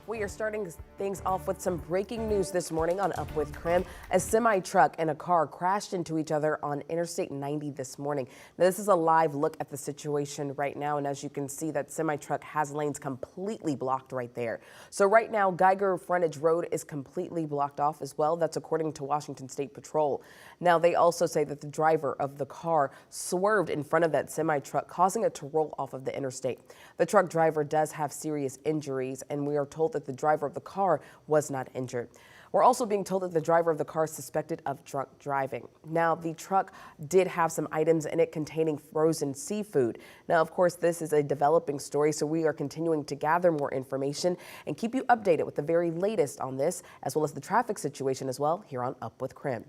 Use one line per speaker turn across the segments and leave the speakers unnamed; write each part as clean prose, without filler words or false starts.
We are starting things off with some breaking news this morning on Up with KREM. A semi-truck and a car crashed into each other on Interstate 90 this morning. Now, this is a live look at the situation right now, and as you can see, that semi-truck has lanes completely blocked right there. So right now, Geiger Frontage Road is completely blocked off as well. That's according to Washington State Patrol. Now, they also say that the driver of the car swerved in front of that semi-truck, causing it to roll off of the interstate. The truck driver does have serious injuries, and we are told that the driver of the car was not injured. We're also being told that the driver of the car is suspected of drunk driving. Now, the truck did have some items in it containing frozen seafood. Now, of course, this is a developing story, so we are continuing to gather more information and keep you updated with the very latest on this, as well as the traffic situation as well, here on Up with KREM.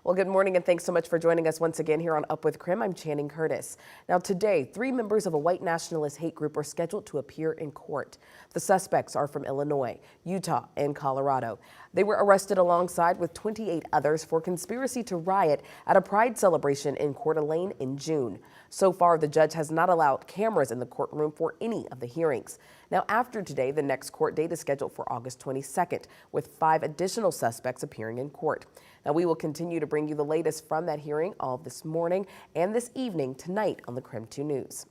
Well, good morning and thanks so much for joining us once again here on Up with KREM. I'm Channing Curtis. Now today, 3 members of a white nationalist hate group are scheduled to appear in court. The suspects are from Illinois, Utah, and Colorado. They were arrested alongside with 28 others for conspiracy to riot at a pride celebration in Coeur d'Alene in June. So far, the judge has not allowed cameras in the courtroom for any of the hearings. Now, after today, the next court date is scheduled for August 22nd, with 5 additional suspects appearing in court. Now, we will continue to bring you the latest from that hearing all this morning and this evening tonight on the KREM 2 News.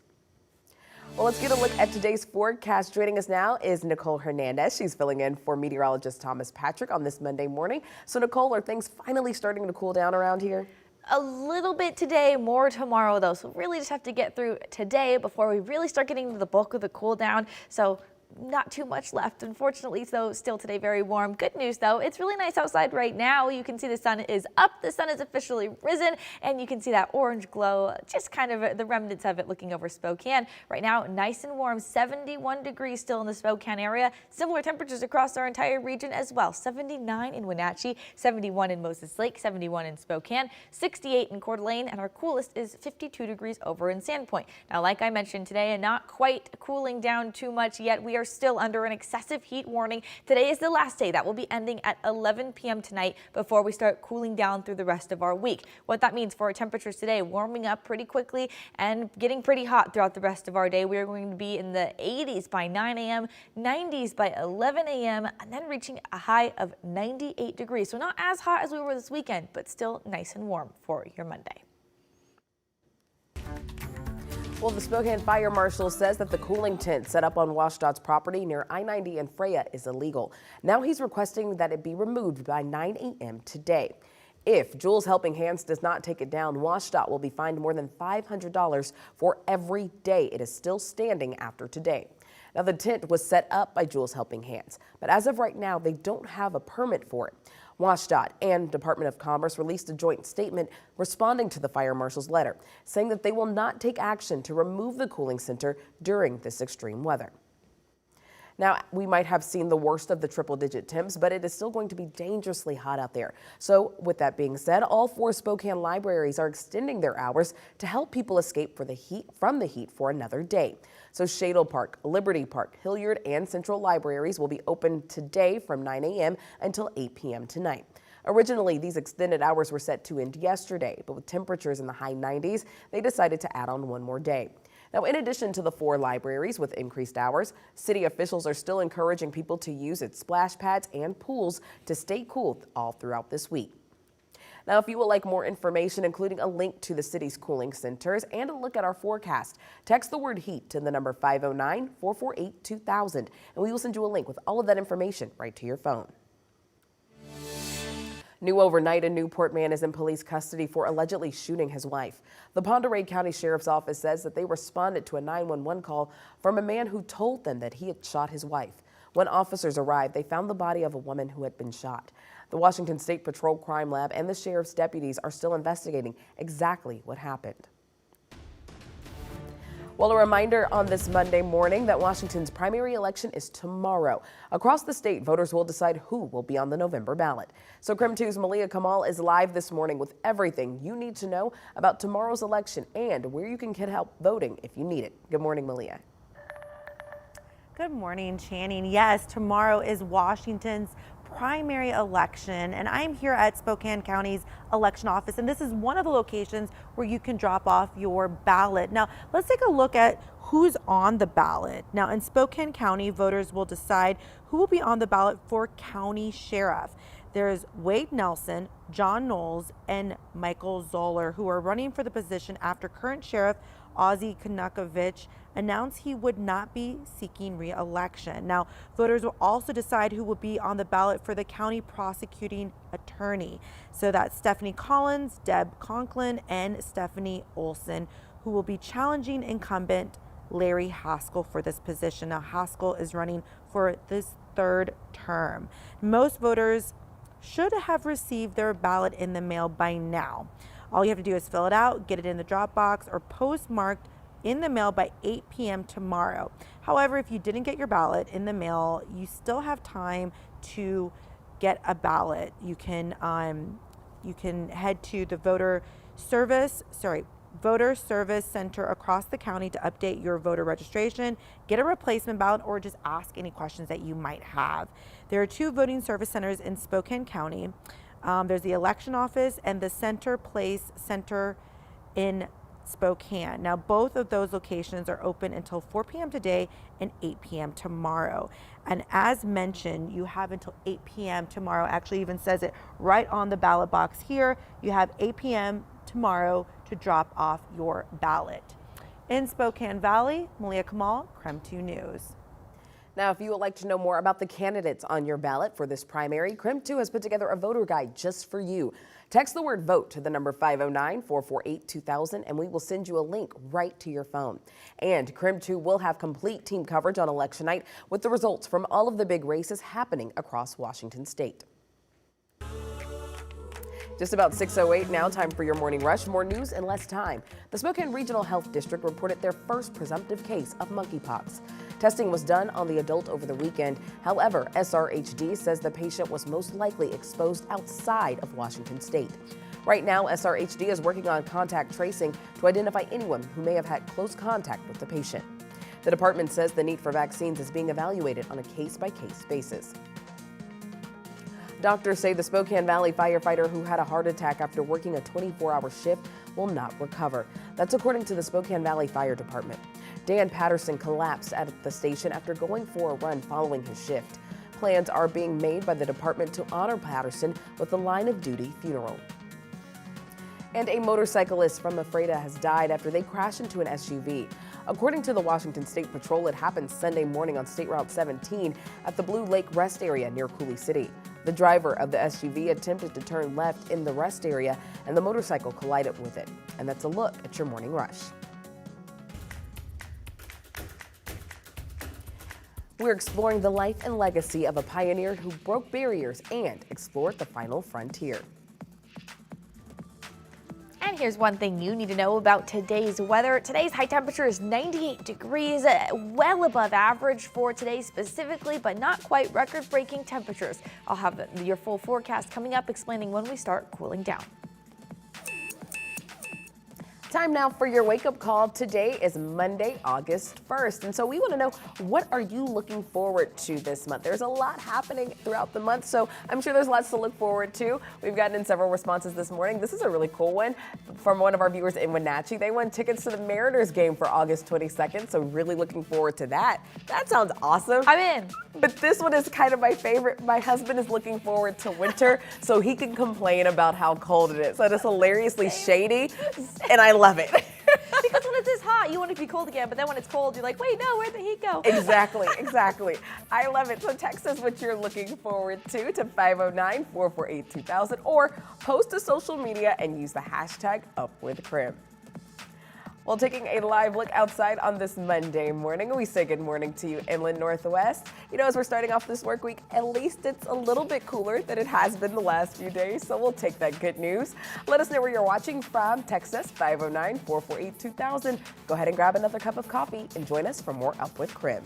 Well, let's get a look at today's forecast. Joining us now is Nicole Hernandez. She's filling in for meteorologist Thomas Patrick on this Monday morning. So, Nicole, are things finally starting to cool down around here?
A little bit today, more tomorrow though. So really just have to get through today before we really start getting to the bulk of the cool down. So not too much left, unfortunately, so still today very warm. Good news though, it's really nice outside right now. You can see the sun is up, the sun is officially risen, and you can see that orange glow, just kind of the remnants of it looking over Spokane. Right now, nice and warm, 71 degrees still in the Spokane area. Similar temperatures across our entire region as well. 79 in Wenatchee, 71 in Moses Lake, 71 in Spokane, 68 in Coeur d'Alene, and our coolest is 52 degrees over in Sandpoint. Now, like I mentioned today, and not quite cooling down too much yet, we are still under an excessive heat warning. Today is the last day. That will be ending at 11 p.m. tonight before we start cooling down through the rest of our week. What that means for our temperatures today, warming up pretty quickly and getting pretty hot throughout the rest of our day. We are going to be in the 80s by 9 a.m., 90s by 11 a.m., and then reaching a high of 98 degrees. So not as hot as we were this weekend, but still nice and warm for your Monday.
Well, the Spokane Fire Marshal says that the cooling tent set up on WashDOT's property near I-90 and Freya is illegal. Now he's requesting that it be removed by 9 a.m. today. If Jules Helping Hands does not take it down, WashDOT will be fined more than $500 for every day it is still standing after today. Now, the tent was set up by Jules Helping Hands, but as of right now, they don't have a permit for it. WashDOT and Department of Commerce released a joint statement responding to the fire marshal's letter, saying that they will not take action to remove the cooling center during this extreme weather. Now, we might have seen the worst of the triple-digit temps, but it is still going to be dangerously hot out there. So with that being said, all 4 Spokane libraries are extending their hours to help people escape from the heat for another day. So Shadle Park, Liberty Park, Hilliard, and Central libraries will be open today from 9 a.m. until 8 p.m. tonight. Originally, these extended hours were set to end yesterday, but with temperatures in the high 90s, they decided to add on one more day. Now, in addition to the 4 libraries with increased hours, city officials are still encouraging people to use its splash pads and pools to stay cool all throughout this week. Now, if you would like more information, including a link to the city's cooling centers and a look at our forecast, text the word HEAT to the number 509-448-2000, and we will send you a link with all of that information right to your phone. New overnight, a Newport man is in police custody for allegedly shooting his wife. The Pend Oreille County Sheriff's Office says that they responded to a 911 call from a man who told them that he had shot his wife. When officers arrived, they found the body of a woman who had been shot. The Washington State Patrol Crime Lab and the sheriff's deputies are still investigating exactly what happened. Well, a reminder on this Monday morning that Washington's primary election is tomorrow. Across the state, voters will decide who will be on the November ballot. So KREM 2's Malia Kamal is live this morning with everything you need to know about tomorrow's election and where you can get help voting if you need it. Good morning, Malia.
Good morning, Channing. Yes, tomorrow is Washington's primary election, and I'm here at Spokane County's election office, and this is one of the locations where you can drop off your ballot. Now, let's take a look at who's on the ballot. Now, in Spokane County, voters will decide who will be on the ballot for county sheriff. There's Wade Nelson, John Knowles, and Michael Zoller, who are running for the position after current sheriff Ozzie Knukovich announced he would not be seeking re-election. Now, voters will also decide who will be on the ballot for the county prosecuting attorney. So that's Stephanie Collins, Deb Conklin, and Stephanie Olson, who will be challenging incumbent Larry Haskell for this position. Now, Haskell is running for this third term. Most voters should have received their ballot in the mail by now. All you have to do is fill it out, get it in the drop box, or postmarked in the mail by 8 p.m. tomorrow. However, if you didn't get your ballot in the mail, you still have time to get a ballot. You can head to the voter service center across the county to update your voter registration, get a replacement ballot, or just ask any questions that you might have. There are 2 voting service centers in Spokane County. There's the election office and the Center Place Center in Spokane. Now, both of those locations are open until 4 p.m. today and 8 p.m. tomorrow. And as mentioned, you have until 8 p.m. tomorrow. Actually, even says it right on the ballot box here. You have 8 p.m. tomorrow to drop off your ballot. In Spokane Valley, Malia Kamal, KREM 2 News.
Now, if you would like to know more about the candidates on your ballot for this primary, KREM 2 has put together a voter guide just for you. Text the word VOTE to the number 509-448-2000 and we will send you a link right to your phone. And KREM 2 will have complete team coverage on election night with the results from all of the big races happening across Washington state. Just about 6:08 now, time for your morning rush. More news in less time. The Spokane Regional Health District reported their first presumptive case of monkeypox. Testing was done on the adult over the weekend. However, SRHD says the patient was most likely exposed outside of Washington state. Right now, SRHD is working on contact tracing to identify anyone who may have had close contact with the patient. The department says the need for vaccines is being evaluated on a case-by-case basis. Doctors say the Spokane Valley firefighter who had a heart attack after working a 24-hour shift will not recover. That's according to the Spokane Valley Fire Department. Dan Patterson collapsed at the station after going for a run following his shift. Plans are being made by the department to honor Patterson with a line-of-duty funeral. And a motorcyclist from Ephrata has died after they crashed into an SUV. According to the Washington State Patrol, it happened Sunday morning on State Route 17 at the Blue Lake Rest Area near Coulee City. The driver of the SUV attempted to turn left in the rest area and the motorcycle collided with it. And that's a look at your morning rush. We're exploring the life and legacy of a pioneer who broke barriers and explored the final frontier.
And here's one thing you need to know about today's weather. Today's high temperature is 98 degrees, well above average for today specifically, but not quite record-breaking temperatures. I'll have your full forecast coming up, explaining when we start cooling down.
Time now for your wake-up call. Today is Monday, August 1st. And so we want to know, what are you looking forward to this month? There's a lot happening throughout the month, so I'm sure there's lots to look forward to. We've gotten in several responses this morning. This is a really cool one from one of our viewers in Wenatchee. They won tickets to the Mariners game for August 22nd, so really looking forward to that. That sounds awesome.
I'm in.
But this one is kind of my favorite. My husband is looking forward to winter so he can complain about how cold it is. That is hilariously shady, and I love it.
Because when it's this hot, you want it to be cold again, but then when it's cold, you're like, wait, no, where'd the heat go?
Exactly, exactly. I love it. So text us what you're looking forward to 509-448-2000 or post to social media and use the hashtag #UpWithKREM. Well, taking a live look outside on this Monday morning, we say good morning to you, Inland Northwest. You know, as we're starting off this work week, at least it's a little bit cooler than it has been the last few days, so we'll take that good news. Let us know where you're watching from. Text us 509-448-2000. Go ahead and grab another cup of coffee and join us for more Up with KREM.